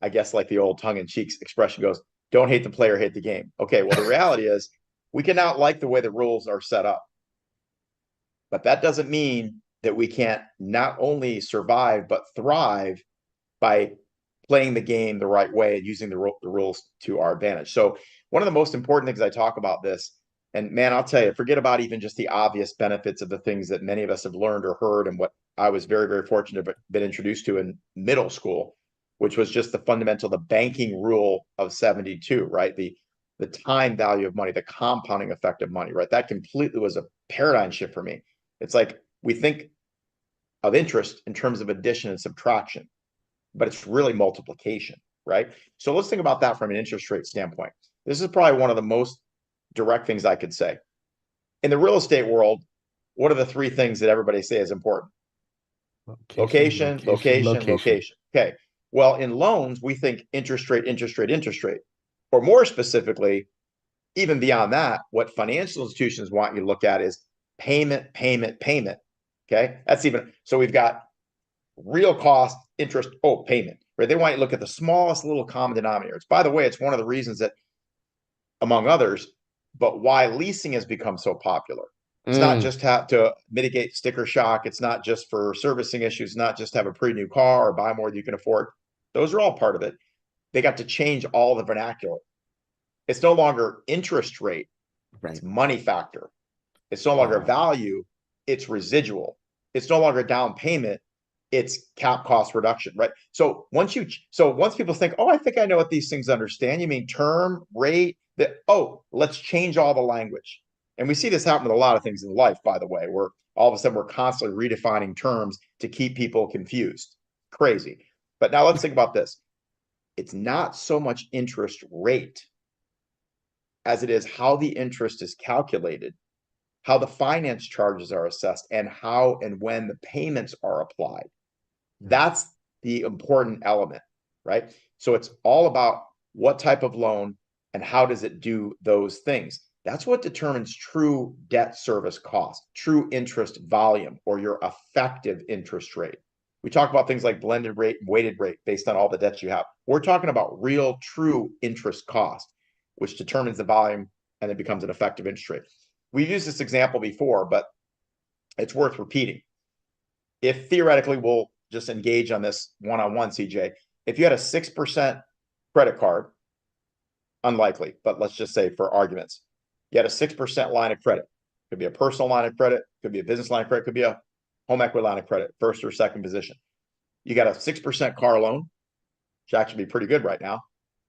I guess like the old tongue-in-cheek expression goes, don't hate the player, hate the game. Okay, well, the reality is we cannot like the way the rules are set up, but that doesn't mean that we can't not only survive, but thrive by playing the game the right way and using the rules to our advantage. So one of the most important things I talk about this, and man, I'll tell you, forget about even just the obvious benefits of the things that many of us have learned or heard and what I was very, very fortunate to have been introduced to in middle school, which was just the fundamental, the banking rule of 72, right? The time value of money, the compounding effect of money, right? That completely was a paradigm shift for me. It's like we think of interest in terms of addition and subtraction, but it's really multiplication, right? So let's think about that from an interest rate standpoint. This is probably one of the most direct things I could say. In the real estate world, what are the three things that everybody say is important? Location, location, location. location. Okay. Well, in loans, we think interest rate, interest rate, interest rate. Or more specifically, even beyond that, what financial institutions want you to look at is payment, payment, payment. Okay. That's even so we've got real cost, interest, payment, right? They want you to look at the smallest little common denominators. By the way, it's one of the reasons that, among others, but why leasing has become so popular. It's not Mm, just to mitigate sticker shock. It's not just for servicing issues, not just to have a pretty new car or buy more than you can afford. Those are all part of it. They got to change all the vernacular. It's no longer interest rate, it's right. money factor. It's no longer Wow. value, it's residual. It's no longer down payment, it's cap cost reduction, right? So once people think, oh, I think I know what these things understand. You mean term, rate, that, let's change all the language. And we see this happen with a lot of things in life, by the way, where all of a sudden we're constantly redefining terms to keep people confused. Crazy. But now let's think about this. It's not so much interest rate as it is how the interest is calculated, how the finance charges are assessed, and how and when the payments are applied. Mm, That's the important element, right? So it's all about what type of loan and how does it do those things. That's what determines true debt service cost, true interest volume, or your effective interest rate. We talk about things like blended rate and weighted rate based on all the debts you have. We're talking about real, true interest cost, which determines the volume and it becomes an effective interest rate. We've used this example before, but it's worth repeating. If theoretically we'll just engage on this one-on-one, CJ, if you had a 6% credit card, unlikely, but let's just say for arguments, you had a 6% line of credit. Could be a personal line of credit, could be a business line of credit, could be a home equity line of credit, first or second position. You got a 6% car loan, which actually be pretty good right now,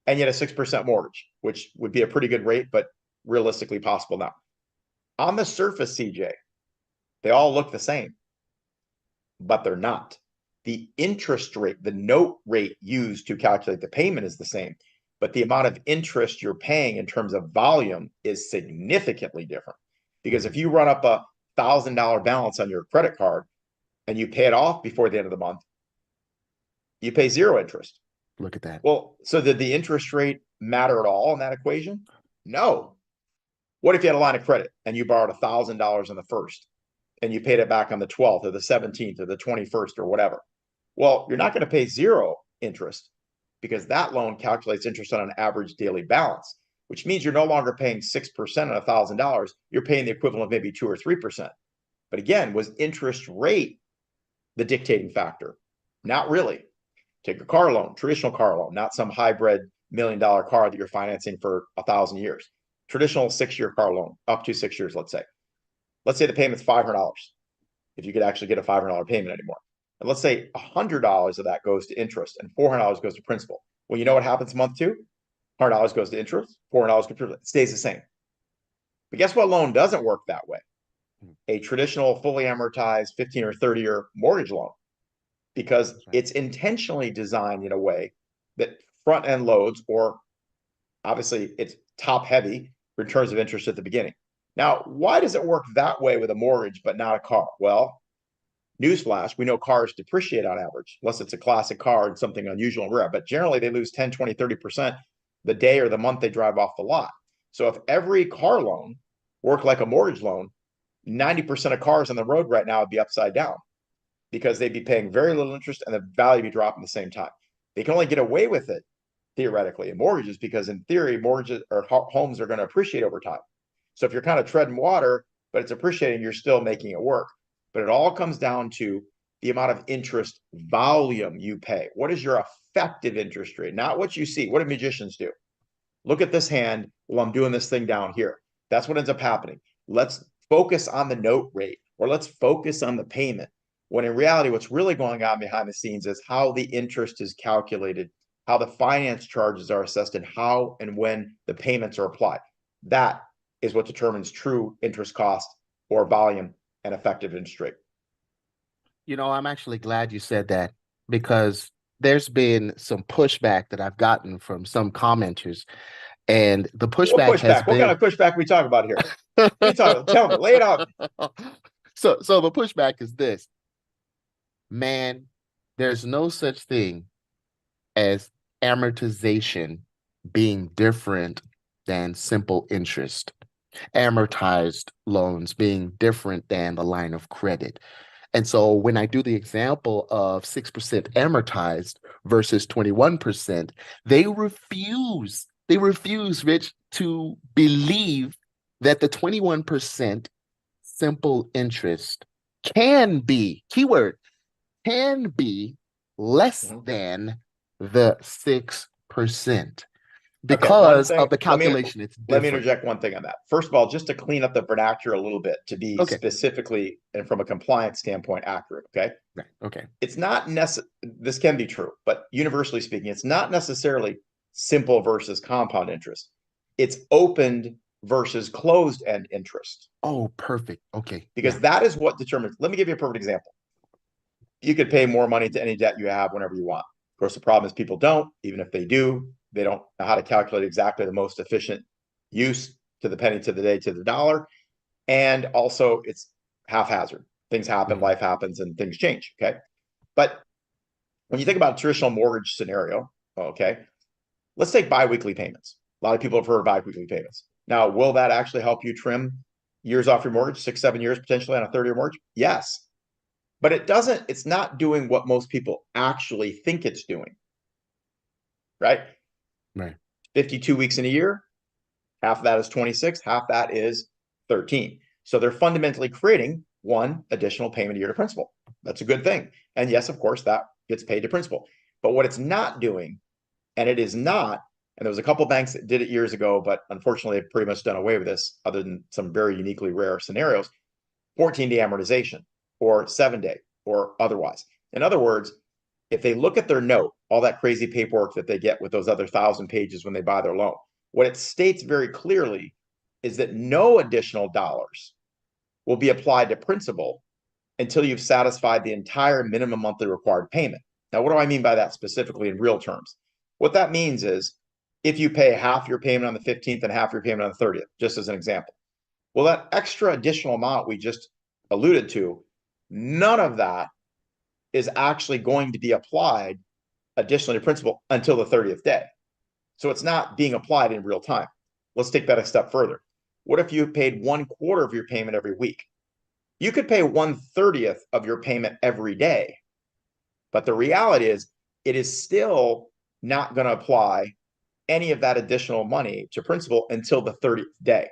and you had a 6% mortgage, which would be a pretty good rate, but realistically possible now. On the surface, CJ, they all look the same, but they're not. The interest rate, the note rate used to calculate the payment is the same, but the amount of interest you're paying in terms of volume is significantly different. Because if mhm. you run up $1,000 balance on your credit card and you pay it off before the end of the month, you pay zero interest. Look at that. Well, so did the interest rate matter at all in that equation? No. What if you had a line of credit and you borrowed $1,000 on the first and you paid it back on the 12th or the 17th or the 21st or whatever? Well, you're not going to pay zero interest because that loan calculates interest on an average daily balance, which means you're no longer paying 6% on $1,000. You're paying the equivalent of maybe 2 or 3%. But again, was interest rate the dictating factor? Not really. Take a car loan, traditional car loan, not some hybrid $1 million car that you're financing for 1,000 years. Traditional 6-year car loan, up to 6 years, let's say. Let's say the payment's $500, if you could actually get a $500 payment anymore. And let's say $100 of that goes to interest and $400 goes to principal. Well, you know what happens month two? $100 goes to interest, $400 goes to principal. It stays the same. But guess what loan doesn't work that way? Mm, A traditional fully amortized 15 or 30-year mortgage loan, because that's right. it's intentionally designed in a way that front end loads, or obviously it's top heavy returns of interest at the beginning. Now, why does it work that way with a mortgage but not a car? Well, newsflash, we know cars depreciate on average, unless it's a classic car and something unusual and rare, but generally they lose 10, 20, 30% the day or the month they drive off the lot. So if every car loan worked like a mortgage loan, 90% of cars on the road right now would be upside down because they'd be paying very little interest and the value would be dropping at the same time. They can only get away with it theoretically in mortgages because in theory, mortgages or homes are going to appreciate over time. So if you're kind of treading water, but it's appreciating, you're still making it work. But it all comes down to the amount of interest volume you pay. What is your effective interest rate? Not what you see. What do magicians do? Look at this hand while I'm doing this thing down here. That's what ends up happening. Let's focus on the note rate, or let's focus on the payment. When in reality, what's really going on behind the scenes is how the interest is calculated, how the finance charges are assessed, and how and when the payments are applied. That is what determines true interest cost or volume and effective interest rate. I'm actually glad you said that because there's been some pushback that I've gotten from some commenters, and the What pushback has pushback? What kind been of pushback we talk about here? What are you talking? Tell me, lay it out. so the pushback is this, man, there's no such thing as amortization being different than simple interest, amortized loans being different than the line of credit. And so when I do the example of 6% amortized versus 21%, they refuse, Rich, to believe that the 21% simple interest can be, keyword, can be less Mhm. than the 6% Okay, one because of thing. the Let me calculation. It's let me different. interject one thing on that. First of all, just to clean up the vernacular a little bit, to be Okay. specifically and from a compliance standpoint accurate. Okay, Right. Okay. it's not necessary. This can be true, but universally speaking, it's not necessarily simple versus compound interest. It's opened versus closed end interest Oh, perfect. Okay. because Yeah. that is what determines. Let me give you a perfect example. You could pay more money to any debt you have whenever you want. Of course, the problem is people don't. Even if they do, they don't know how to calculate exactly the most efficient use to the penny, to the day, to the dollar. And also, it's haphazard. Things happen, Mhm. life happens, and things change. Okay. But when you think about a traditional mortgage scenario, okay, let's take biweekly payments. A lot of people have heard of biweekly payments. Now, will that actually help you trim years off your mortgage, 6, 7 years potentially on a 30-year mortgage? Yes. But it's not doing what most people actually think it's doing, right? Right. 52 weeks in a year, half of that is 26, half that is 13. So they're fundamentally creating one additional payment a year to principal. That's a good thing. And yes, of course, that gets paid to principal. But what it's not doing, and it is not, and there was a couple banks that did it years ago, but unfortunately have pretty much done away with this, other than some very uniquely rare scenarios, 14-day amortization or 7-day or otherwise. In other words, if they look at their note, all that crazy paperwork that they get with those other 1,000 pages when they buy their loan, what it states very clearly is that no additional dollars will be applied to principal until you've satisfied the entire minimum monthly required payment. Now, what do I mean by that specifically in real terms? What that means is if you pay half your payment on the 15th and half your payment on the 30th, just as an example, well, that extra additional amount we just alluded to, none of that is actually going to be applied additionally to principal until the 30th day. So it's not being applied in real time. Let's take that a step further. What if you paid 1/4 of your payment every week? You could pay 1/30th of your payment every day. But the reality is, it is still not going to apply any of that additional money to principal until the 30th day.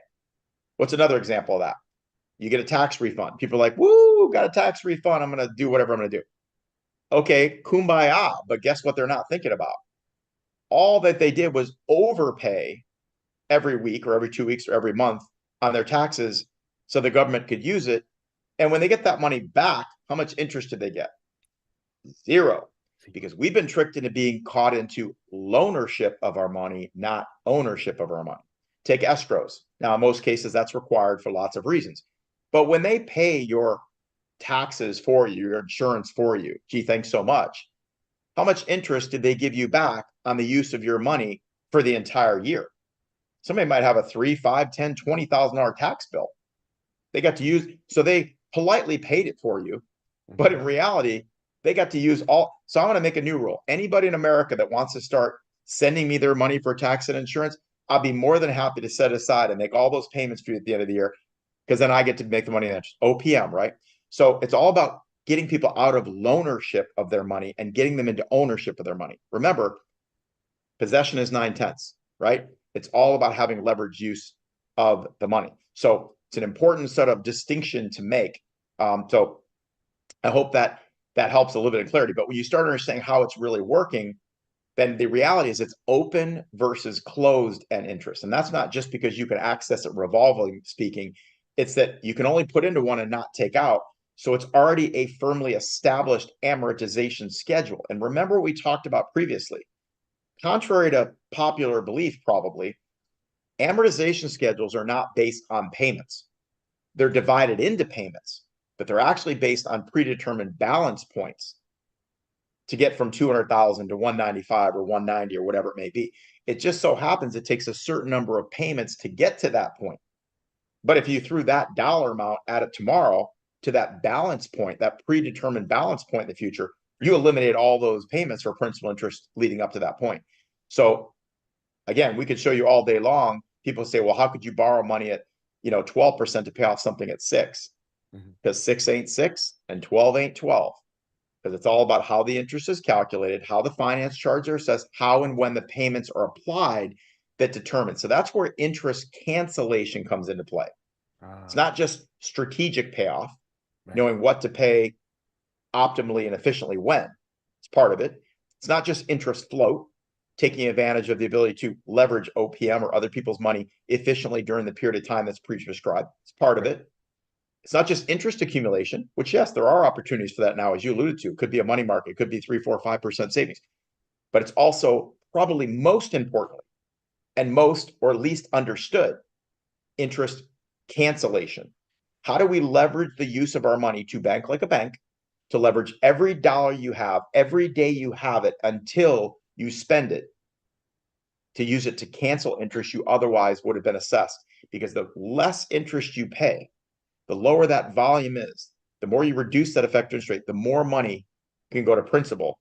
What's another example of that? You get a tax refund. People are like, woo, got a tax refund. I'm going to do whatever I'm going to do. Okay, kumbaya. But guess what they're not thinking about? All that they did was overpay every week or every 2 weeks or every month on their taxes so the government could use it. And when they get that money back, how much interest did they get? Zero. Because we've been tricked into being caught into loanership of our money, not ownership of our money. Take escrows. Now, in most cases, that's required for lots of reasons. But when they pay your taxes for you, your insurance for you, gee, thanks so much. How much interest did they give you back on the use of your money for the entire year? Somebody might have a 3, 5, 10, $20,000 tax bill. They got to use, so they politely paid it for you, but in reality, they got to use all. So I'm going to make a new rule. Anybody in America that wants to start sending me their money for tax and insurance, I'll be more than happy to set aside and make all those payments for you at the end of the year, because then I get to make the money in OPM, right? So it's all about getting people out of loanership of their money and getting them into ownership of their money. Remember, possession is 9/10, right? It's all about having leveraged use of the money. So it's an important sort of distinction to make. So I hope that that helps a little bit of clarity. But when you start understanding how it's really working, then the reality is it's open versus closed end interest. And that's not just because you can access it revolving speaking, it's that you can only put into one and not take out. So it's already a firmly established amortization schedule. And remember what we talked about previously. Contrary to popular belief, probably, amortization schedules are not based on payments. They're divided into payments, but they're actually based on predetermined balance points to get from 200,000 to 195 or 190 or whatever it may be. It just so happens it takes a certain number of payments to get to that point. But if you threw that dollar amount at it tomorrow to that balance point, that predetermined balance point in the future, you eliminate all those payments for principal interest leading up to that point. So again, we could show you all day long. People say, well, how could you borrow money at 12% to pay off something at 6? Because 6 ain't 6 and 12 ain't 12. Because it's all about how the interest is calculated, how the finance charges are assessed, how and when the payments are applied that determine. So that's where interest cancellation comes into play. It's not just strategic payoff, knowing what to pay optimally and efficiently when. It's part of it. It's not just interest float, taking advantage of the ability to leverage OPM or other people's money efficiently during the period of time that's prescribed. It's part of it. It's not just interest accumulation, which, yes, there are opportunities for that now, as you alluded to. It could be a money market, it could be 3, 4, 5% savings. But it's also probably most importantly and most or least understood interest cancellation. How do we leverage the use of our money to bank like a bank, to leverage every dollar you have, every day you have it until you spend it, to use it to cancel interest you otherwise would have been assessed? Because the less interest you pay, the lower that volume is, the more you reduce that effective interest rate, the more money can go to principal.